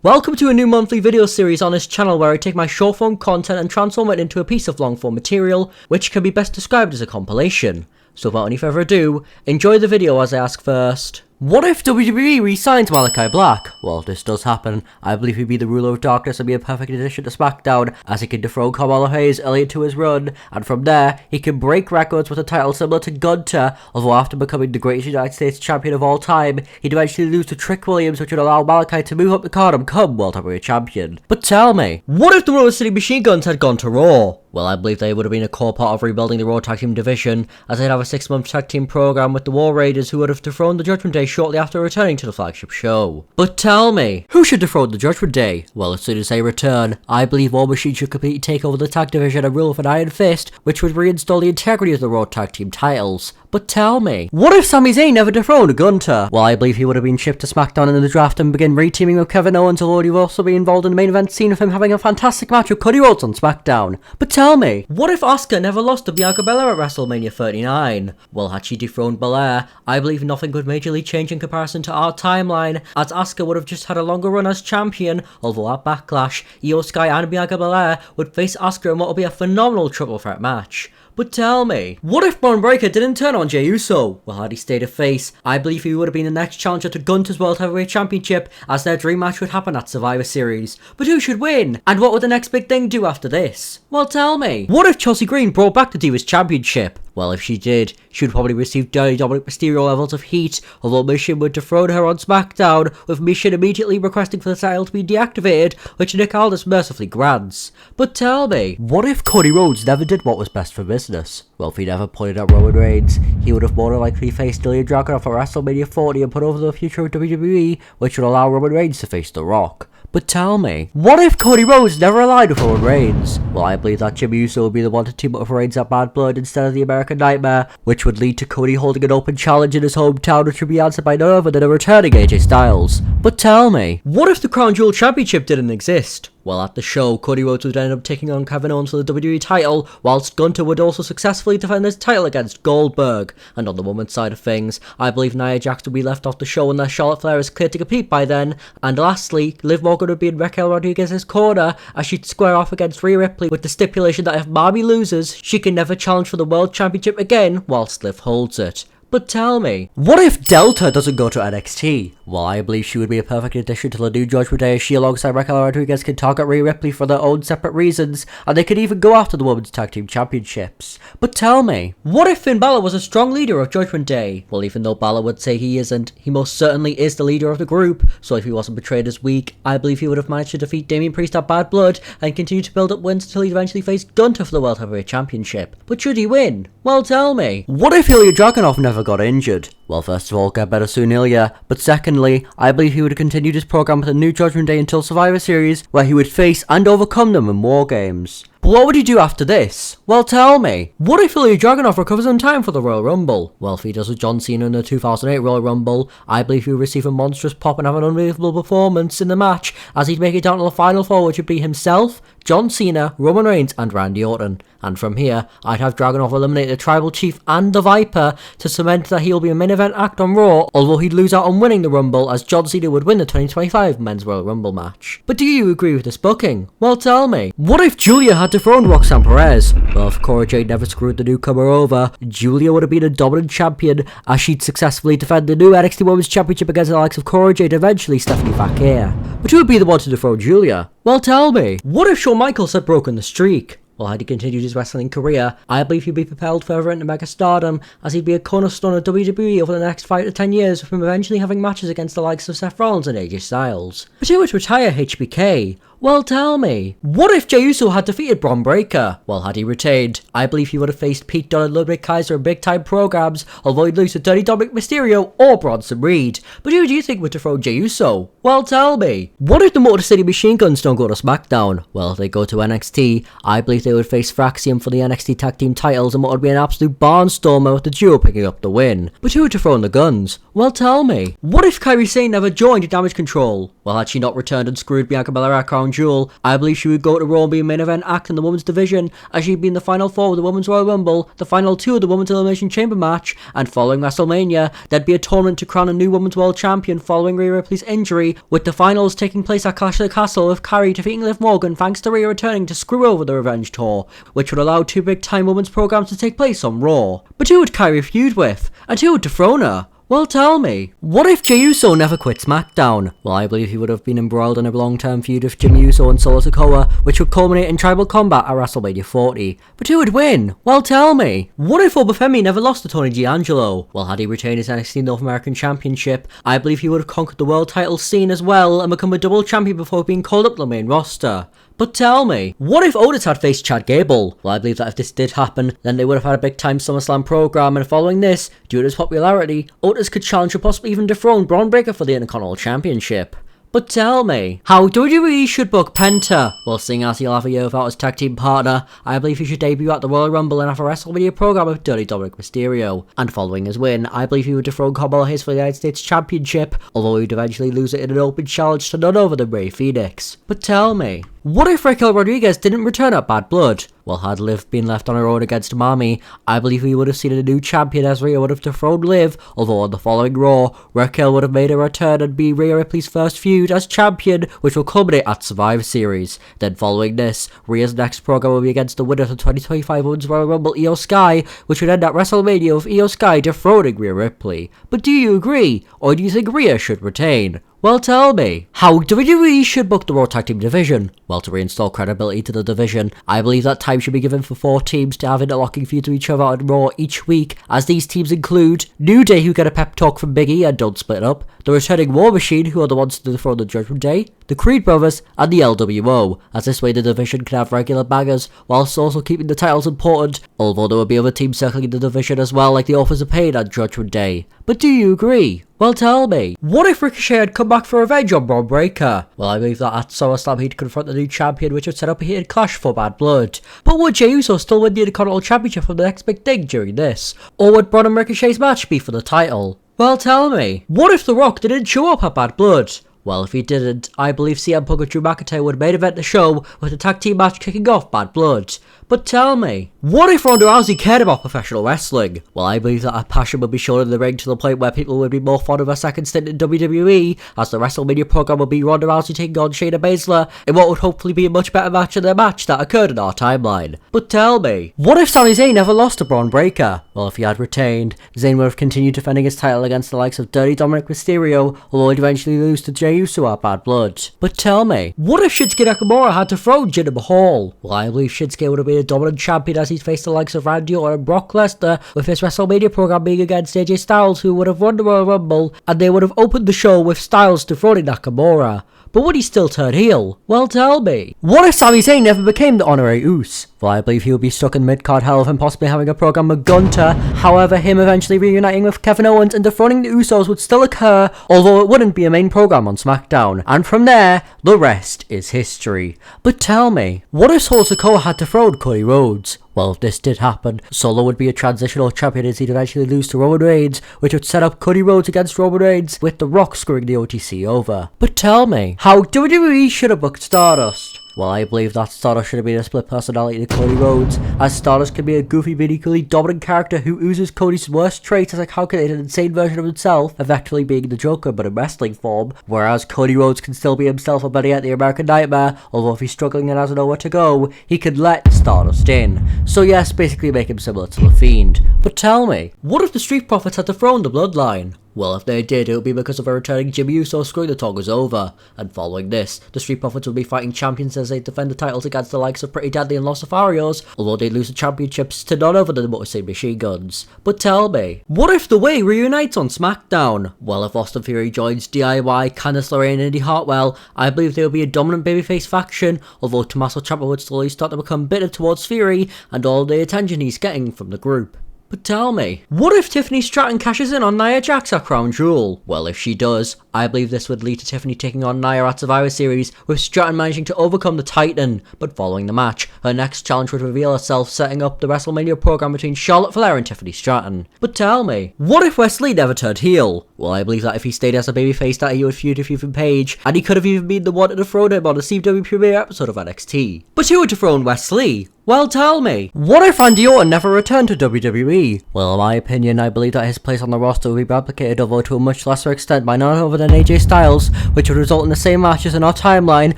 Welcome to a new monthly video series on this channel where I take my short form content and transform it into a piece of long form material, which can be best described as a compilation. So without any further ado, enjoy the video as I ask first. What if WWE re-signs Malakai Black? Well, if this does happen, I believe he'd be the ruler of darkness and be a perfect addition to SmackDown, as he can dethrone Carmelo Hayes early into his run, and from there, he can break records with a title similar to Gunther, although after becoming the greatest United States champion of all time, he'd eventually lose to Trick Williams, which would allow Malakai to move up the card and become World Heavyweight Champion. But tell me, what if the Motor City Machine Guns had gone to Raw? Well, I believe they would have been a core part of rebuilding the Raw Tag Team division, as they'd have a 6-month tag team program with the War Raiders, who would have dethroned the Judgment Day shortly after returning to the flagship show. But tell me, who should dethrone the Judgment Day? Well, as soon as they return, I believe War Machine should completely take over the tag division and rule with an iron fist, which would reinstall the integrity of the Raw Tag Team titles. But tell me, what if Sami Zayn never dethroned Gunther? Well, I believe he would have been shipped to SmackDown in the draft and begin re-teaming with Kevin Owens, although he would also be involved in the main event scene of him having a fantastic match with Cody Rhodes on SmackDown. But tell me, what if Asuka never lost to Bianca Belair at WrestleMania 39? Well, had she dethroned Belair, I believe nothing would majorly change in comparison to our timeline, as Asuka would have just had a longer run as champion, although at Backlash, Io Sky and Bianca Belair would face Asuka in what will be a phenomenal triple threat match. But tell me, what if Braun Breaker didn't turn on Jey Uso? Well, had he stayed a face, I believe he would have been the next challenger to Gunther's World Heavyweight Championship, as their dream match would happen at Survivor Series. But who should win? And what would the next big thing do after this? Well, tell me, what if Chelsea Green brought back the Divas Championship? Well, if she did, she would probably receive Dirty Dominic Mysterio levels of heat, although Mission would dethrone her on SmackDown, with Mission immediately requesting for the title to be deactivated, which Nick Aldis mercifully grants. But tell me, what if Cody Rhodes never did what was best for business? Well, if he never pointed at Roman Reigns, he would have more than likely faced Ilya Dragunov at WrestleMania 40 and put over the future of WWE, which would allow Roman Reigns to face The Rock. But tell me, what if Cody Rhodes never aligned with Roman Reigns? Well, I believe that Jimmy Uso would be the one to team up with Reigns at Bad Blood instead of the American Nightmare, which would lead to Cody holding an open challenge in his hometown, which would be answered by none other than a returning AJ Styles. But tell me, what if the Crown Jewel Championship didn't exist? Well, at the show, Cody Rhodes would end up taking on Kevin Owens for the WWE title, whilst Gunther would also successfully defend his title against Goldberg. And on the women's side of things, I believe Nia Jax would be left off the show unless Charlotte Flair is cleared to compete by then. And lastly, Liv Morgan would be in Raquel Rodriguez's corner, as she'd square off against Rhea Ripley with the stipulation that if Mommy loses, she can never challenge for the World Championship again whilst Liv holds it. But tell me, what if Delta doesn't go to NXT? Well, I believe she would be a perfect addition to the new Judgment Day, as she alongside Raquel Rodriguez can target Rhea Ripley for their own separate reasons, and they could even go after the Women's Tag Team Championships. But tell me, what if Finn Balor was a strong leader of Judgment Day? Well, even though Balor would say he isn't, he most certainly is the leader of the group, so if he wasn't portrayed as weak, I believe he would have managed to defeat Damian Priest at Bad Blood, and continue to build up wins until he'd eventually face Gunther for the World Heavyweight Championship. But should he win? Well, tell me, what if Ilya Dragunov never got injured? Well, first of all, get better soon, Ilya. But secondly, I believe he would have continued his program with a new Judgment Day until Survivor Series, where he would face and overcome them in War Games. But what would he do after this? Well, tell me, what if Ilya Dragunov recovers in time for the Royal Rumble? Well, if he does with John Cena in the 2008 Royal Rumble, I believe he would receive a monstrous pop and have an unbelievable performance in the match, as he'd make it down to the Final Four, which would be himself, John Cena, Roman Reigns and Randy Orton. And from here, I'd have Dragunov eliminate the Tribal Chief and the Viper to cement that he'll be a main event act on Raw, although he'd lose out on winning the Rumble, as John Cena would win the 2025 Men's Royal Rumble match. But do you agree with this booking? Well, tell me, what if Julia had dethroned Roxanne Perez? Well, if Cora Jade never screwed the newcomer over, Julia would have been a dominant champion, as she'd successfully defend the new NXT Women's Championship against the likes of Cora Jade and eventually Stephanie Vaquer. But who would be the one to dethrone Julia? Well, tell me, what if Shawn Michaels had broken the streak? Well, had he continued his wrestling career, I believe he'd be propelled further into megastardom, as he'd be a cornerstone of WWE over the next 5 to 10 years, with him eventually having matches against the likes of Seth Rollins and AJ Styles. But who would retire HBK? Well, tell me, what if Jey Uso had defeated Braun Breaker? Well, had he retained, I believe he would have faced Pete Dunne and Ludwig Kaiser in big-time programs, although he'd lose to Dirty Dominic Mysterio or Bronson Reed. But who do you think would dethrone Jey Uso? Well, tell me, what if the Motor City Machine Guns don't go to SmackDown? Well, if they go to NXT, I believe they would face Fraxium for the NXT Tag Team titles, and what would be an absolute barnstormer with the duo picking up the win. But who would dethrone the Guns? Well, tell me, what if Kairi Sane never joined Damage Control? Well, had she not returned and screwed Bianca Belair at Crown crown jewel, I believe she would go to Raw and be a main event act in the women's division, as she'd be in the final 4 of the Women's Royal Rumble, the final 2 of the Women's Elimination Chamber match, and following WrestleMania, there'd be a tournament to crown a new Women's World Champion following Rhea Ripley's injury, with the finals taking place at Clash of the Castle, with Carrie defeating Liv Morgan thanks to Rhea returning to screw over the Revenge Tour, which would allow 2 big-time women's programs to take place on Raw. But who would Kyrie feud with? And who would dethrone her? Well, tell me. What if Jey Uso never quit SmackDown? Well, I believe he would have been embroiled in a long-term feud with Jimmy Uso and Solo Sikoa, which would culminate in tribal combat at WrestleMania 40. But who would win? Well, tell me. What if Obafemi never lost to Tony D'Angelo? Well, had he retained his NXT North American Championship, I believe he would have conquered the world title scene as well and become a double champion before being called up to the main roster. But tell me, what if Otis had faced Chad Gable? Well, I believe that if this did happen, then they would have had a big-time SummerSlam program, and following this, due to his popularity, Otis could challenge or possibly even dethrone Braun Breaker for the Intercontinental Championship. But tell me, how WWE should book Penta? Well, seeing as he'll have a year without his tag team partner, I believe he should debut at the Royal Rumble and have a WrestleMania program with Dirty Dominic Mysterio. And following his win, I believe he would dethrone Kamala Hayes for the United States Championship, although he'd eventually lose it in an open challenge to none other than Rey Fenix. But tell me, what if Raquel Rodriguez didn't return at Bad Blood? Well, had Liv been left on her own against Mami, I believe we would have seen a new champion as Rhea would have dethroned Liv, although on the following Raw, Raquel would have made a return and be Rhea Ripley's first feud as champion, which will culminate at Survivor Series. Then following this, Rhea's next program will be against the winner of the 2025 Women's Royal Rumble, Io Sky, which would end at WrestleMania with Io Sky dethroning Rhea Ripley. But do you agree, or do you think Rhea should retain? Well, tell me, how WWE should book the Raw Tag Team division? Well, to reinstall credibility to the division, I believe that time should be given for 4 teams to have interlocking feuds to each other on Raw each week, as these teams include New Day, who get a pep talk from Big E and don't split up, the returning War Machine, who are the ones to dethrone the Judgment Day, the Creed Brothers, and the LWO, as this way the division can have regular bangers, whilst also keeping the titles important, although there will be other teams circling the division as well, like the Authors of Pain and Judgment Day. But do you agree? Well, tell me, what if Ricochet had come back for revenge on Braun Breaker? Well, I believe that at SummerSlam he'd confront the new champion, which would set up a heated clash for Bad Blood. But would Jey Uso still win the Intercontinental Championship from the next big thing during this? Or would Braun and Ricochet's match be for the title? Well, tell me, what if The Rock didn't show up at Bad Blood? Well, if he didn't, I believe CM Punk and Drew McIntyre would main event the show with the tag team match kicking off Bad Blood. But tell me, what if Ronda Rousey cared about professional wrestling? Well, I believe that her passion would be shown in the ring to the point where people would be more fond of her second stint in WWE, as the WrestleMania program would be Ronda Rousey taking on Shayna Baszler in what would hopefully be a much better match than the match that occurred in our timeline. But tell me, what if Sami Zayn never lost to Braun Breaker? Well, if he had retained, Zayn would have continued defending his title against the likes of Dirty Dominic Mysterio, although he'd eventually lose to Jey Uso at Bad Blood. But tell me, what if Shinsuke Nakamura had dethroned Jinder Mahal? Well, I believe Shinsuke would have been a dominant champion as he'd faced the likes of Randy Orton and Brock Lesnar, with his WrestleMania program being against AJ Styles, who would have won the Royal Rumble, and they would have opened the show with Styles dethroning Nakamura. But would he still turn heel? Well, tell me, what if Sami Zayn never became the honorary Uce? Well, I believe he would be stuck in mid-card hell of him possibly having a program with Gunter. However, him eventually reuniting with Kevin Owens and dethroning the Usos would still occur, although it wouldn't be a main program on SmackDown. And from there, the rest is history. But tell me, what if Solo Sikoa had dethroned Cody Rhodes? Well, if this did happen, Solo would be a transitional champion as he'd eventually lose to Roman Reigns, which would set up Cody Rhodes against Roman Reigns, with The Rock screwing the OTC over. But tell me, how WWE should have booked Stardust? Well, I believe that Stardust should have been a split personality to Cody Rhodes, as Stardust can be a goofy but equally dominant character who oozes Cody's worst traits as a calculated, insane version of himself, effectively being the Joker but in wrestling form, whereas Cody Rhodes can still be himself and better yet the American Nightmare, although if he's struggling and doesn't know where to go, he could let Stardust in. So yes, basically make him similar to The Fiend. But tell me, what if the Street Profits had dethroned the Bloodline? Well, if they did, it would be because of a returning Jimmy Uso screwing the Tongas over. And following this, the Street Profits would be fighting champions as they defend the titles against the likes of Pretty Deadly and Los Lothario's, although they'd lose the championships to none other than the Motor City Machine Guns. But tell me, what if The Way reunites on SmackDown? Well, if Austin Theory joins DIY, Candice LeRae and Indy Hartwell, I believe they would be a dominant babyface faction, although Tommaso Ciampa would slowly start to become bitter towards Theory and all the attention he's getting from the group. But tell me, what if Tiffany Stratton cashes in on Nia Jax at Crown Jewel? Well, if she does, I believe this would lead to Tiffany taking on Nia at Survivor Series, with Stratton managing to overcome the Titan. But following the match, her next challenge would reveal herself, setting up the WrestleMania program between Charlotte Flair and Tiffany Stratton. But tell me, what if Wesley never turned heel? Well, I believe that if he stayed as a babyface that he would feud with Ethan Page, and he could have even been the one to dethrone him on a CW premiere episode of NXT. But who would dethrone Wesley? Well, tell me, what if Randy Orton never returned to WWE? Well, in my opinion, I believe that his place on the roster would be replicated, although to a much lesser extent, by none other than AJ Styles, which would result in the same matches in our timeline,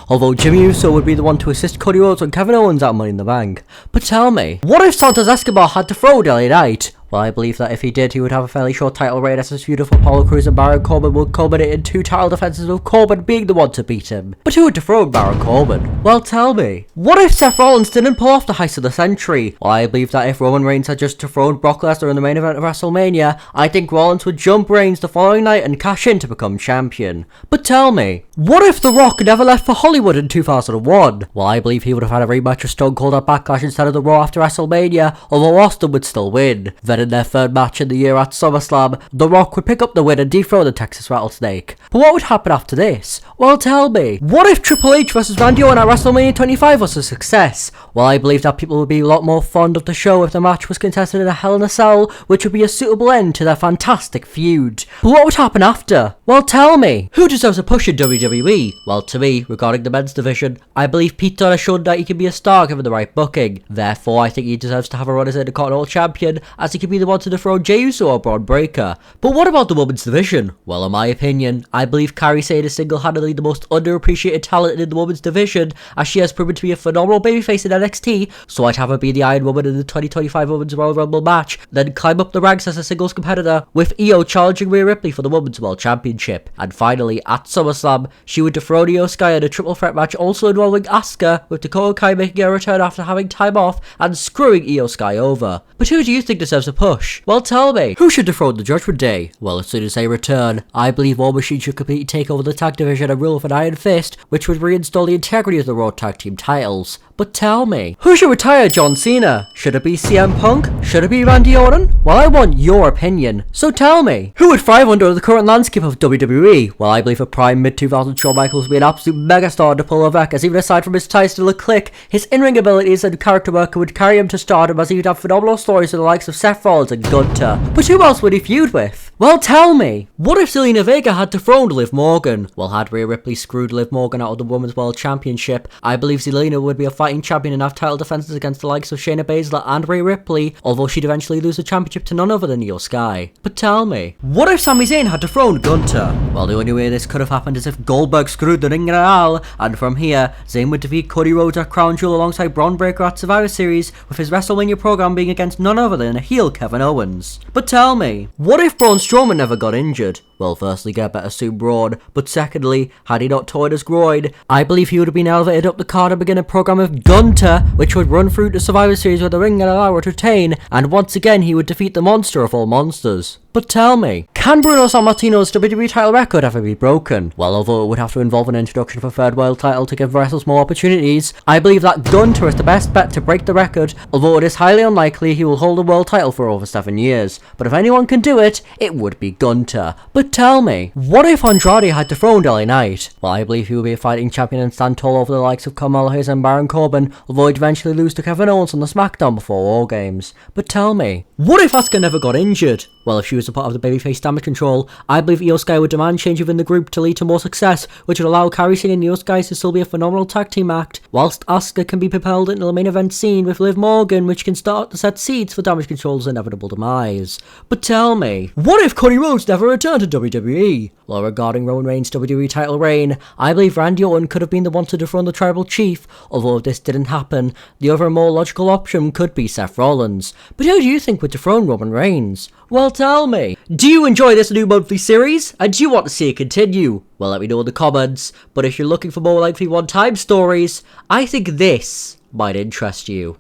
although Jimmy Uso would be the one to assist Cody Rhodes and Kevin Owens at Money in the Bank. But tell me, what if Santos Escobar had to throw LA Knight? Well, I believe that if he did, he would have a fairly short title reign, as his feud with Apollo Crews and Baron Corbin would culminate in 2 title defenses, with Corbin being the one to beat him. But who would dethrone Baron Corbin? Well, tell me, what if Seth Rollins didn't pull off the heist of the century? Well, I believe that if Roman Reigns had just dethroned Brock Lesnar in the main event of WrestleMania, I think Rollins would jump Reigns the following night and cash in to become champion. But tell me, what if The Rock never left for Hollywood in 2001? Well, I believe he would have had a rematch with Stone Cold at Backlash instead of the Raw after WrestleMania, although Austin would still win. Then in their third match in the year at SummerSlam, The Rock would pick up the win and dethrone the Texas Rattlesnake. But what would happen after this? Well, tell me, what if Triple H vs Randy Orton at WrestleMania 25 was a success? Well, I believe that people would be a lot more fond of the show if the match was contested in a Hell in a Cell, which would be a suitable end to their fantastic feud. But what would happen after? Well, tell me, who deserves a push in WWE? Well, to me, regarding the men's division, I believe Pete Dunne has shown that he can be a star given the right booking. Therefore, I think he deserves to have a run as Intercontinental Champion, as he could be the one to dethrone Jey Uso or Braun Breaker. But what about the women's division? Well, in my opinion, I believe Kairi Sane is single-handedly the most underappreciated talent in the women's division, as she has proven to be a phenomenal babyface in NXT, so I'd have her be the Iron Woman in the 2025 Women's Royal Rumble match, then climb up the ranks as a singles competitor, with Io challenging Rhea Ripley for the Women's World Championship. And finally, at SummerSlam, she would dethrone Io Sky in a triple threat match also involving Asuka, with Dakota Kai making a return after having time off and screwing Io Sky over. But who do you think deserves a push? Well, tell me, who should dethrone the Judgment Day? Well, as soon as they return, I believe War Machine should completely take over the tag division and rule with an iron fist, which would reinstall the integrity of the Raw Tag Team titles. But tell me, who should retire John Cena? Should it be CM Punk? Should it be Randy Orton? Well, I want your opinion. So tell me, who would thrive under the current landscape of WWE? Well, I believe a prime mid-2000s Shawn Michaels would be an absolute megastar to pull over, as even aside from his ties to the Clique, his in-ring abilities and character work would carry him to stardom, as he would have phenomenal stories with the likes of Seth Rollins and Gunther. But who else would he feud with? Well, tell me, what if Zelina Vega had dethroned Liv Morgan? Well, had Rhea Ripley screwed Liv Morgan out of the Women's World Championship, I believe Zelina would be a fighting champion and have title defenses against the likes of Shayna Baszler and Rhea Ripley, although she'd eventually lose the championship to none other than Io Sky. But tell me, what if Sami Zayn had dethroned Gunther? Well, the only way this could have happened is if Goldberg screwed the Ring General, and from here, Zayn would defeat Cody Rhodes at Crown Jewel alongside Braun Breaker at Survivor Series, with his WrestleMania program being against none other than a heel Kevin Owens. But tell me, what if Braun Strowman never got injured? Well, firstly, get better soon, Braun, but secondly, had he not torn his groin, I believe he would have been elevated up the card and begin a program with Gunther, which would run through the Survivor Series where the Ring General would retain, and once again he would defeat the monster of all monsters. But tell me, can Bruno Sammartino's WWE title record ever be broken? Well, although it would have to involve an introduction of a third world title to give wrestlers more opportunities, I believe that Gunther is the best bet to break the record, although it is highly unlikely he will hold a world title for over 7 years. But if anyone can do it, it would be Gunther. But tell me, what if Andrade had dethroned LA Knight? Well, I believe he would be a fighting champion and stand tall over the likes of Carmelo Hayes and Baron Corbin, although he'd eventually lose to Kevin Owens on the SmackDown before War Games. But tell me, what if Asuka never got injured? Well, if she was a part of the babyface Damage Control, I believe Io Sky would demand change within the group to lead to more success, which would allow Kairi Sane and Io Sky to still be a phenomenal tag team act, whilst Asuka can be propelled into the main event scene with Liv Morgan, which can start to set seeds for Damage Control's inevitable demise. But tell me, what if Cody Rhodes never returned to WWE? Well, regarding Roman Reigns' WWE title reign, I believe Randy Orton could have been the one to dethrone the Tribal Chief, although if this didn't happen, the other more logical option could be Seth Rollins. But who do you think would dethrone Roman Reigns? Well, tell me, do you enjoy this new monthly series, and do you want to see it continue? Well, let me know in the comments, but if you're looking for more lengthy one-time stories, I think this might interest you.